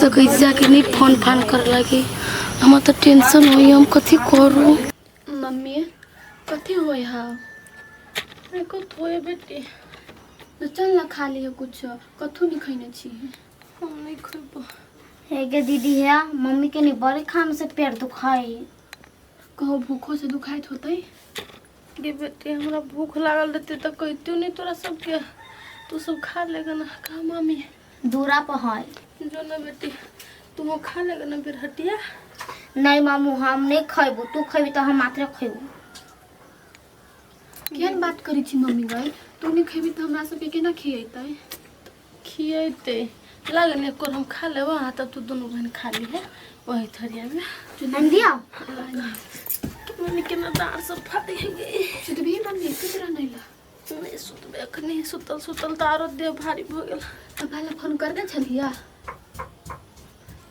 तो कैसे के नहीं फोन फान कर लगी हम तो टेंशन होई हम कथी करू। मम्मी कथी होई हा रे को थोए बेटी न चल ना खा लियो कुछ कथू नहीं खइने छी हम नहीं खइबो। हे गे दीदी है मम्मी के नहीं बड़े खान से पेट दुखाई कहो भूखो से दुखाइत होतई गे बेटी हमरा भूख लागल रहते तो कहतू नहीं तोरा सबके तू सब खा लेगा ना का मम्मी दूरा पर है जो ना बेटी तुम खा लेगा ना फिर हटिया नहीं मामू हम नहीं खइबो तू खइबी तो हम मात्र खइबो। केहन बात करी छी मम्मी गई तू नहीं खेबी तो हमरा सबके केना खिएतै खिएतै लागल एक हम खा लेबो हां तब तू दोनों बहन खा लीहे वही थरिया में हम दिया मम्मी के ना दांत सब फाटी गई सुत भी मम्मी कितना नहीं ला नहीं सुतबे अखनी सुतल सुतल तारो देह भारी भ गेल पापा फोन करने छलिया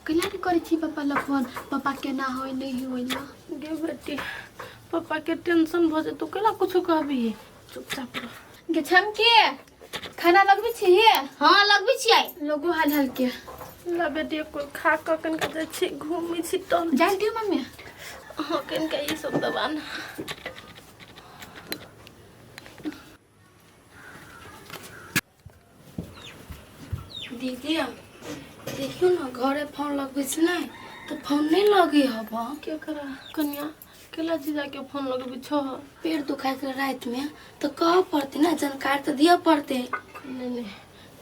कला नहीं करी छी पापा ला फोन पापा के ना होई नहीं होई ना गे बेटी पापा के टेंशन भ जे तू कला कुछ कहबी चुपचाप रह गे छमके खाना लगबी छी हां लगबी छियै लोगो हाल हाल के ला बेटी को खा क कन के छी घूमी छी टन जान दियो मम्मी हां कन के ई सब दबान दीदी देखियो ना घरे फोन लगबे छी ना तो फोन नहीं लगे हबा के करा कन्या केला जीजा के फोन लगबे छ पेट दुखाय के रात में तो कह पड़ते ना जानकारी तो दिया पड़ते नहीं नहीं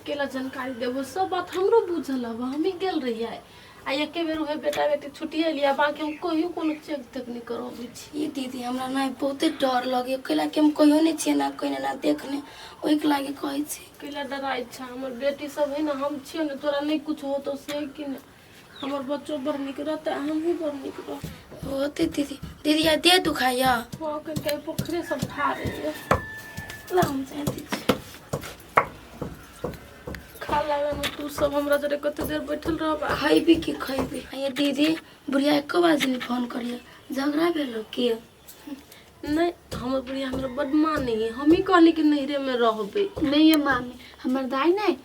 केला जानकारी देबो सब बात हमरो बुझल अब हम ही गेल रहिए आ एके बेर होय बेटा बेटी छुट्टी लिया बाकी हम कहियो कोनो चेक तक नहीं करबे छी दीदी हमरा ना बहुते डर लगे केला के हम कहियो नहीं छी ना कहिने ना देखने ओइ के लागे कहै छी केला डराय छ हमर बेटी सब है ना हम छियो ने तोरा नहीं कुछ हो तो से कि ने हमर बच्चो बड़ निक रहते हम भी बड़ निक रह होते दीदी दीदी आ दे दुखाया हो के पोखरे सब खा रही है लाम जानती छी खा लागा न तू सब हमरा जरे कते देर बैठल रहबा खाइबी की खाइबी ये दीदी बुढ़िया एको बार नहीं फोन करिए झगड़ा भेलो के नहीं हमर बुढ़िया हमरा बड माने हम ही कहली कि नहिरे में रहबे नहीं है मामी हमर दाई नहीं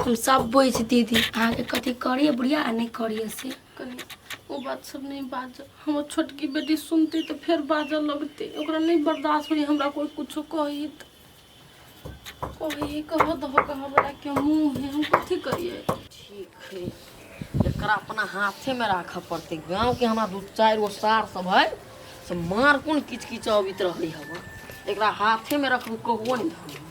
हम सब बोई छी दीदी आगे कथी करिए बुढ़िया आ नहीं करिए से कनी वो बात सब नहीं बाज हम छोटकी बेटी सुनते तो फिर बाजा लगते ओकरा नहीं बर्दाश्त होई हमरा कोई कुछ कही कोई कह दो हमरा के मुंह है हम कथी करिए ठीक है एकरा अपना हाथे में राख पड़ते गांव के हमरा दू चार गो सार सब है से मार कोन किच किच अबित रहई हवा एकरा हाथे में रखू कहबो नहीं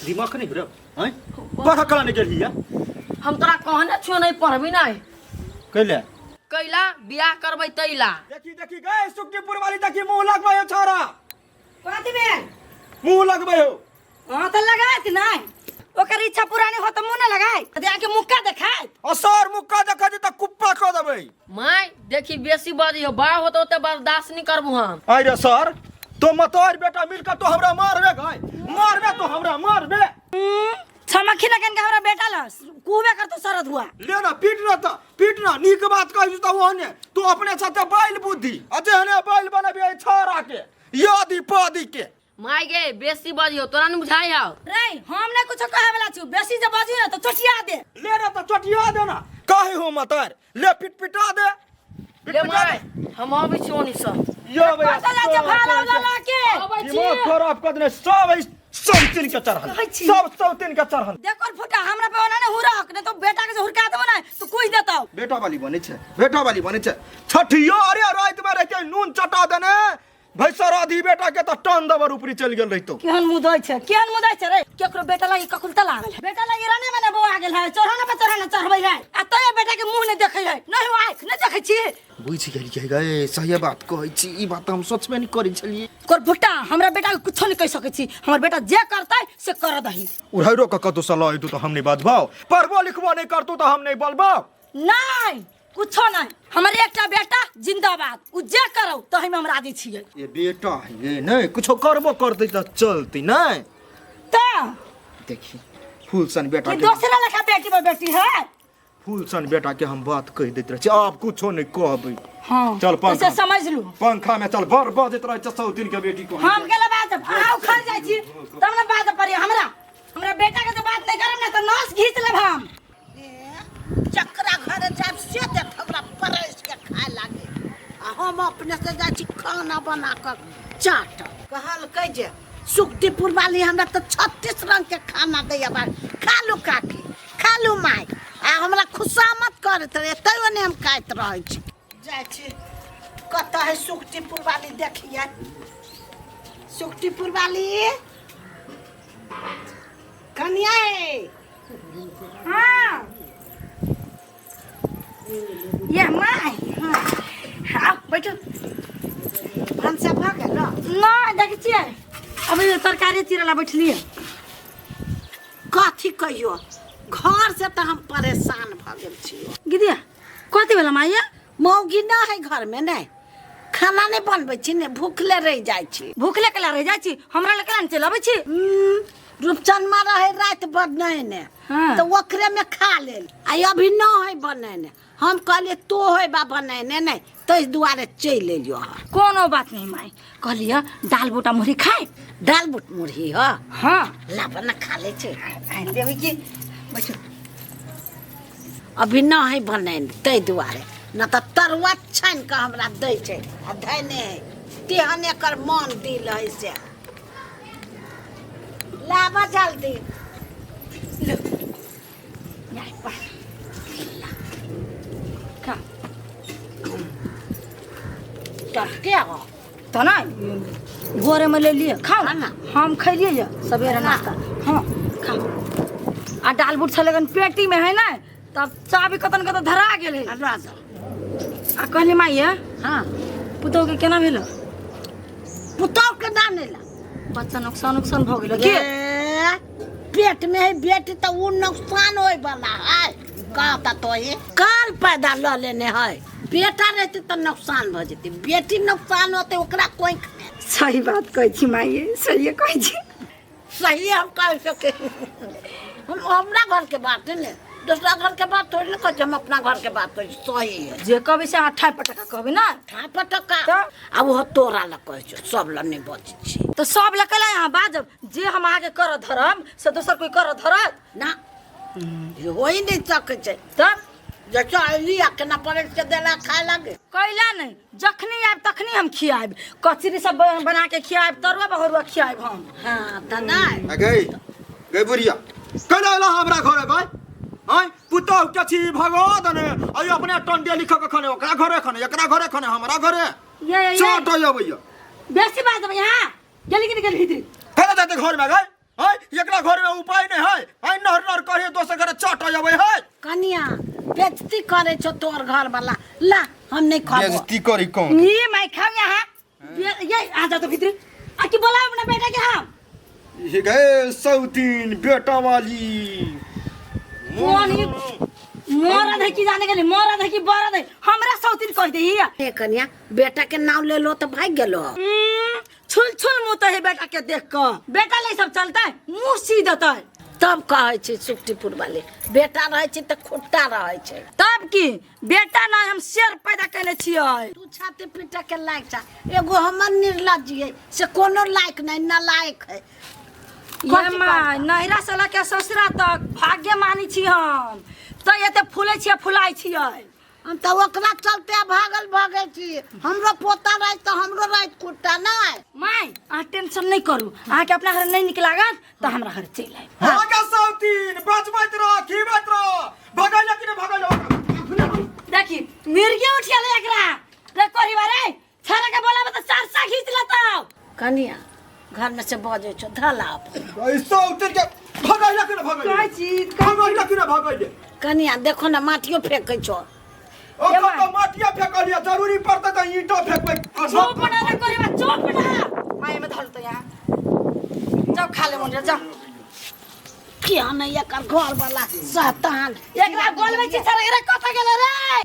दिमाग नहीं रे हैं पढ़ा कला नहीं गेलिया हम तोरा कहने छियो नहीं पढ़बी नहीं कैले कैला बियाह करबै तैला देखी देखी गए सुखदीपुर वाली देखी मुंह लगबै हो छोरा कथि में मुंह लगबै हो हां त लगात नहीं ओकर इच्छा पूरा नहीं हो त मुंह न लगाय त आके मुक्का देखाय असर मुक्का देखा जे त कुप्पा क देबै माय देखी बेसी बाजी हो बा होतो त बर्दाश्त नहीं करबू हम आई रे सर तो मतोर बेटा मिलकर तो हमरा मारबे गए मारबे तो हमरा मारबे छमखी लगन के हमरा बेटा लस कुबे कर तो सरद हुआ ले ना पीट ना नीक बात कहि त ओने तू अपने साथे बैल बुद्धि अजहने बैल बनबे छोरा के यादी पादी के माय गे बेसी बाजी हो तोरा न बुझाई हो रे हम नहीं कुछ कहे वाला छु बेसी जे बाजी ना तो चटिया दे ले ना तो चटिया दे ना काहे हो मतार ले पिटा दे ले माय हम आबै छी ओनी सब यो बे पता जा भाला वाला के दिमाग खराब कर देने सब तीन के चढ़ल सब तीन के चढ़ल देखो फुटा हमरा पे ओना ने हुरक ने तो बेटा के हुरका देबो ना तो कुछ देतौ बेटा वाली बने छे छठियो अरे रात में रहते नून चटा देने भैसा राधी बेटा के त टन दबर ऊपरी चल गेल रहितो केहन मुदय छे रे केकरो बेटा लगी ककुल तला गेल बेटा लगी राने माने बौआ गेल है चढ़ाना पे चढ़ाना चढ़बै है आ तोय बेटा के मुंह ने देखै है नहीं हो आंख ने देखै छी बुझ गेली गए सही बात कहै छी ई बात हम सोचबे नहीं करै छलिए कर फुटा हमरा बेटा के कुछ नहीं कह सकै छी हमर बेटा जे करतै से कर दही उड़ाइरो का कतो सलाह तू तो हम नहीं बाजबाओ पढ़बो लिखबो नहीं करतू तो हम नहीं बोलबाओ नहीं कुछ नहीं हमारे एकटा बेटा जिंदाबाद उ जे करो तो हम राजी छियै ये बेटा ये नहीं कुछो करबो करतै त चलतै नहीं त देखी फूलसन बेटा ये के दूसरा लखा बेटी है फूलसन बेटा के हम बात कह देत रहे आप कुछो नहीं कहबै हां चल पंखा ऐसे समझ लू पंखा में चल बर बाजत रहे 6 दिन के बेटी को हम गेला बात आउ खा जाय छी तमने बात बना कर चाट कहल कह जे सुक्तिपुर वाली हमरा तो 36 रंग के खाना दैया बा खा लू काकी खा लू माय आ हमरा खुशामत करत रहे तैयो ने हम खाइत रहै छी जाय छी कत है सुक्तिपुर वाली देखिए सुक्तिपुर वाली कन्या है हाँ ये माय हाँ बैठो भनसा भाग गेल ना देखै छियै अभी तरकारी चिरला बैठलिए कथी कहियो घर से तो हम परेशान भ गेल छियो गिदिया कथी भेल माय मौगी ना है घर में नहीं खाना नहीं बनबै छी ने भूखले रह जाय छी भूखले कला रह जाइ छी हमरा लग केना चल आबै छी रूपचंद रहे रात बने हाँ। तो ओकरे में खा लेल आ अभी न है बने हम कहलिए तो है बा बने नहीं तो इस दुआरे चल एलियो कोनो बात नहीं माय कहलिए दाल बूटा मुरही खाए दाल बुट मुरही हो हाँ ला बना खा ले छे देवी की बैठो अभी न है बने तै दुआरे न तो तरुआ छान के हमरा दै छै आ धैने है तेहन एकर मन दिल है से लाबा जल्दी खा टटके हो तो ना भोरे में ले लिए खाओ हाँ ना। हम खैलिए ये सवेरे नाश्ता हाँ खाओ आ दाल बूट छले गन पेटी में है ना तब चाबी कतन कतन धरा गेल है राजा आ कहली माई हाँ पुतौ के केना भेल पुतौ के दाने ला बच्चा नुकसान भ गेल के पेट में है बेटी तो वो नुकसान होए वाला है कहता तो ये काल पैदा ल लेने है बेटा रहते तो नुकसान भ जेती बेटी नुकसान होते ओकरा कोई सही बात कहै छी माई सही कहै छी सही हम कह सके हम हमरा घर के बात है ने दूसरा घर के बात थोड़ी ना कहते हम अपना घर के बात कह सही है जे कहबे से 28 पटका कहबे ना ठा पटका अब वो तोरा ला कह छ सब ला नहीं बच छी तो सब लकला यहाँ बाजब जे हम आगे कर धरम से दोसर कोई कर धरत ना ये हो ही नहीं सके छै तब जैसा लिया के ना पड़े के देला खाए लगे कैला नहीं जखनी आब तखनी हम खियाब कचरी सब बना के खियाब तरुआ बहुरुआ खियाब हम हाँ दादा गई गई बुढ़िया कल हमरा घरे गई आई पुतौ के छी भगवान ने आई अपने टंडे लिख के खने ओकरा घरे खने एकरा घरे खने हमरा घरे ये चोट होय भैया बेसी बात है यहाँ गेली कि गेली भीतर फेर जाते घर में गई आई एकरा घर में उपाय नहीं है आई नहर नहर करे दोसर घरे चोट होय है कनिया बेइज्जती करे छो तोर घर वाला ला हम नहीं खाबो बेइज्जती करी कौन ये मैं खाऊं यहाँ ये आ जा तो भीतर आ की बोला अपना बेटा के हम ये गए सौतीन बेटा वाली कौन ये मोरा है की जाने के लिए मोरा है की बरा है हमरा सौतीन कह दे हिया ए कनिया बेटा के नाम ले लो तो भाग गेलो छुल छुल मुंह तो है बेटा के देख कर बेटा ले सब चलता है मुंह सीधता है तब कहे छी सुक्तिपुर वाले बेटा रहे छी त खुट्टा रहे छै तब की बेटा ना हम शेर पैदा कैले छियै तू छाती पीटा के लायक छा एगो हमर निर्लज्ज है से कोनो लायक नहीं नालायक है ये माय नहिरा साला के ससुरा तक भाग्य मानी छी हम तो एते फूले छियै फुलाइ छियै हम तो ओकरा चलते भागल छी हमरो पोता रहे तो हमरो रहे खुट्टा नहीं माय आ टेंशन नहीं करू आ के अपना घर नहीं निक लागत तो हमरा घर चल आइ आगे सौतीन बचबैत रह खीबैत रह भगैला कि नहीं भगैला देखी मिर्गी उठियाले एकरा रे कोरी बारे छारा के बोलाबे तो चार सा खींच लेता कनिया घर में से बजे छो धला ऐसा उतर के भगैला कि नहीं भगैला काय चीज भगैला कि नहीं भगैला कनिया देखो ना माटियो फेंकै छो ओकर तो माटिया फेकलिया जरूरी पड़ता तो ईंटो फेकबै चुप ना रे कोरी बा चुप ना माय में धल तो यहाँ जाओ खा ले मुंडे जाओ क्या नहीं एकर घर वाला शैतान एकरा बोलबे छी छारा रे कथा गेले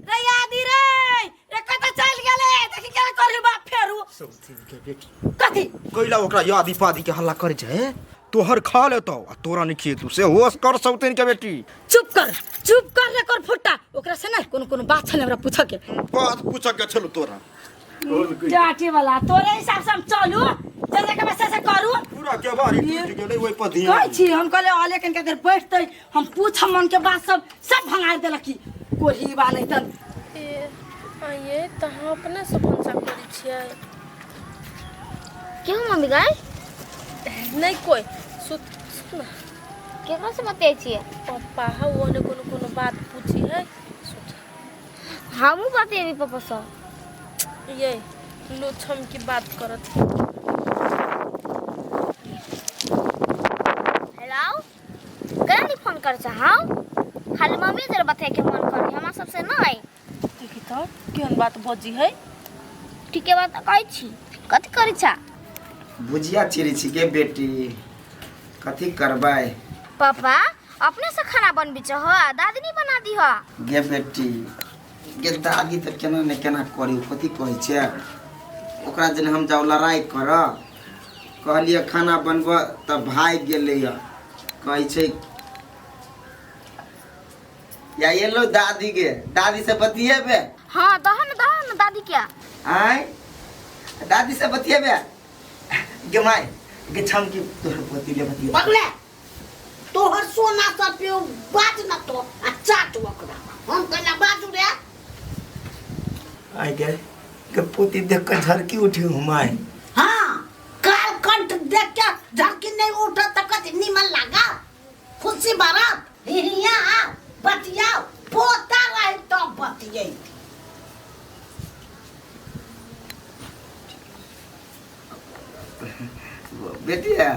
रे यादी रे कथा चल गेले देखि क्या करी बाप फेरू सौतीन के बेटी कथी कैला ओकरा यादी पादी के हल्ला कर छै तोहर खा लेतो आ तोरा नहीं खिए तू से होश कर सौतीन के बेटी चुप कर रे कर फुट्टा ओकरा से ना कोनो बात छले हमरा पूछ के बात पूछ के चलो तोरा जाटी वाला तोरे हिसाब से हम चलू जैसे के बस से करू पूरा के बारी टूट गेलै ओइ पर ध्यान कहै छी हम कहले आले कन के देर बैठतै हम पूछ मन के बात सब भंगा देलक की कोही बा नहीं तन ये तहाँ अपने से भंसा करी छियै क्यों मम्मी गए नहीं कोई सुत सुत ना केकरा से बतियाई छियै पापा हाँ वो ने कोनो बात पूछी है सुत हमहू बतियेबी पापा से ये लोछम की बात करत हेलो करा नहीं फोन कर चाहौ खाली मम्मी जरा बतिया के मन कर हमरा सबसे नहीं देखी तो केहन बात बजी है ठीके बात कहै छी कथी करै छा भुजिया चिरी छी के बेटी कथी करबै पापा अपने से खाना बनबी छ दादी नहीं बना दी ह गे बेटी गे दादी तो केना ने केना करी कथी कहै छै ओकरा जन हम जाउ लड़ाई कर कहलिए खाना बनब त भाग गेलै कहै छै या ये लो दादी के दादी से बतिएबे हां दहन दादी क्या आय दादी से बतिएबे गे माय गे छमकी तोहर बतिले बतिए पगले तोहर सोना सब पे बाज ना तो आ चाट ओकरा हम कना बाजू रे आय के पोती देख के झरकी उठी हुमाय हां काल कंठ देख के झरकी नहीं उठा त कथी निमन लागा खुशी बारात हिया बतिया पोता रहे तो बतिये बेटिया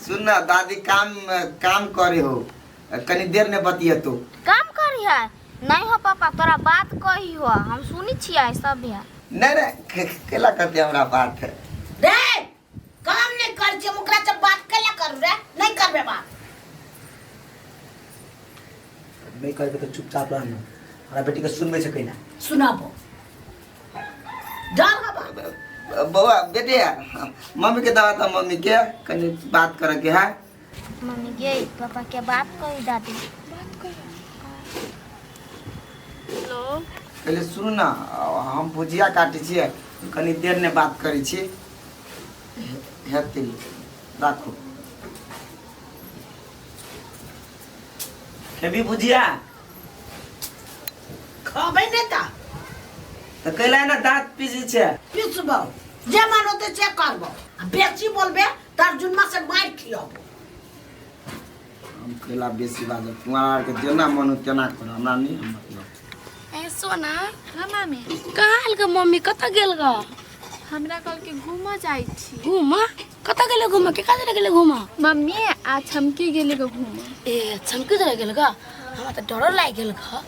सुन ना दादी काम करे हो कनी देर ने बतिए तो काम करी है नहीं हो पापा तोरा बात कही हो हम सुनी छियै सब है नहीं रे केला करते हमरा बात है रे काम नहीं कर जे मुकरा से बात केला कर रे नहीं करबे बात नहीं करबे तो चुपचाप रहना हमरा बेटी के सुनबे से कहिना सुनाबो डर हबा बउआ बेटे मम्मी के दावा था मम्मी के कनी बात करे के है मम्मी गे पापा के बात कही दादी हेलो पहले सुन ना हम भुजिया काटे छिए कनी देर ने बात करी छी हेतै राखो केबी भुजिया खबे नहीं ता तो कैला ना दांत पीसी छे पिसबो जे मानो ते चेक करबो बेची बोलबे तर्जुमा से मार खियाबो हम कैला बेसी बात तुम्हारा के जेना मनो तेना कर हमरा नहीं हम मतलब ए सोना हाँ मामी कहाँ हल का मम्मी कत गेल ग हमरा कल के घूम जाई छी घूमा कत गेले घूमा के काजे गेले घूमा मम्मी आ छमकी गेले को घूम ए छमके जरा गेल ग हमरा त डर लाग गेल ग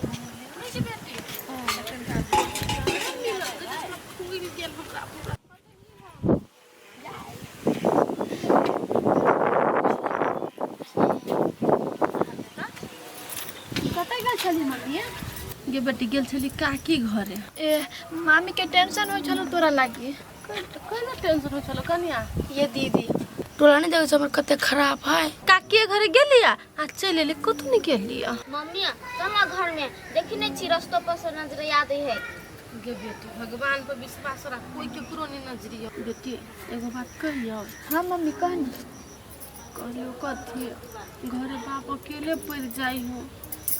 गे बेटी गेल छली काकी घरे ए मामी के टेंशन होय छलो तोरा लागी कना टेंशन हो चलो कनिया ये दीदी तोरा नहीं देखै छ हमर कते खराब है काकी घरे गेलिया आ चल एले कतु नहीं गेलिया मम्मी तमा घर में देखी नहीं छी रास्ता पर से नजर याद है गे बेटी भगवान पर विश्वास रख कोई के पुरो नहीं नजरिया बेटी एगो बात कहियो हाँ मम्मी कहनी कहलियो कथी घरे बाप अकेले पड़ जाई हो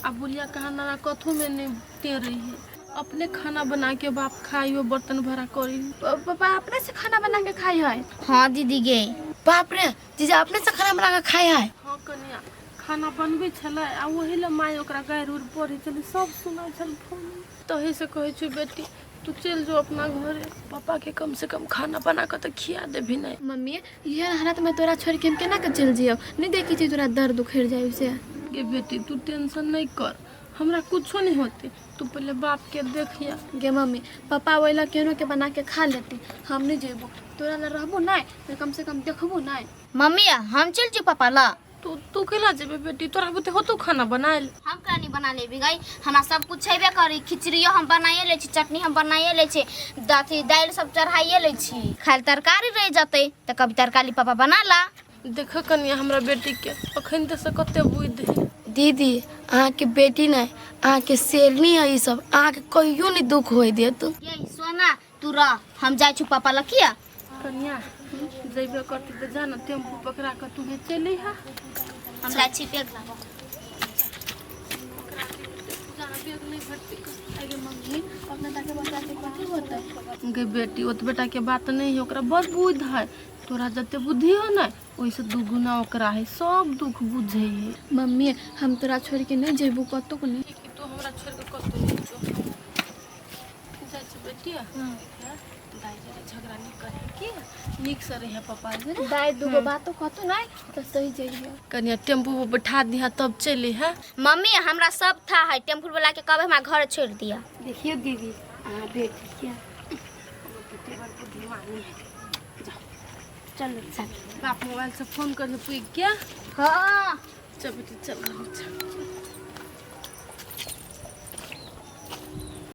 अब बुलिया कहा ना कथो में नहीं दे रही है अपने खाना बना के बाप खाई हो बर्तन भरा करी पापा अपने से खाना बना के खाई है हाँ दीदी गे बाप रे जीजा अपने से खाना बना के खाए है हाँ कनिया खाना बनबे छले आ वही ले माय ओकरा गायर उर पढ़े चले सब सुना चल फोन तही से कहे छु बेटी तू चल जो अपना घरे पापा के कम से कम खाना बना के तो खिया दे भी नहीं मम्मी ये हालत में तोरा छोड़ के हम केना के चल जियो नहीं देखी छी तोरा दर्द उखड़ जाई से गे बेटी तू टेंशन नहीं कर हमरा कुछो नहीं होते तू पहले बाप के देखिया गे मम्मी पापा वैला केनो के बना के खा लेती हम नहीं जेबो तोरा ला रहबो नहीं तो कम से कम देखबो नहीं मम्मी हम चल जी पापा ला तू केला जेबे बेटी तोरा बुते हो तू खाना बनाए हम कानी बना लेबी गई हमरा सब कुछ छेबे करी खिचड़ियो हम बनाइए ले छी चटनी हम बनाइए ले छी दाथी दाल सब चढ़ाइए ले छी खाली तरकारी रह जते त कभी तरकारी पापा बना ला देख कनिया हमरा बेटी के अखन त से कते बुद्धि है दीदी अहाँ के बेटी नहीं अहाँ के शेरनी है, ये सब अहाँ के कहियो नहीं दुख होई दे तू ये सोना तू रह हम जाय छु पापा लकिया कनिया जइबे करती त जाना टेम्पू पकड़ा के तू चले हा हम जाय छी पेट ला बेग नहीं भरती आगे मम्मी अपने ताके बता के कथी होता उनके बेटी ओत बेटा के बात नहीं है ओकरा बड़ बुद्धि है तोरा जते बुद्धि हो ना ओइसे दुगुना ओकरा है सब दुख बुझे है मम्मी हम तोरा छोड़ के नहीं जेबू कतो को नहीं तो हमरा छोड़ के कतो नहीं जो जा छ बेटिया हां दाई जरा झगड़ा नहीं करे की निक से रहे पापा जरा दाई दुगो बातो कतो नहीं तो सही जइए कनिया टेम्पू पे बैठा दिया तब चले है मम्मी हमरा सब था है टेम्पू वाला के कब हमारा घर छोड़ दिया देखिए दीदी बेटी क्या चल बाप मोबाइल से फोन कर पूछ क्या हाँ चल बेटी चल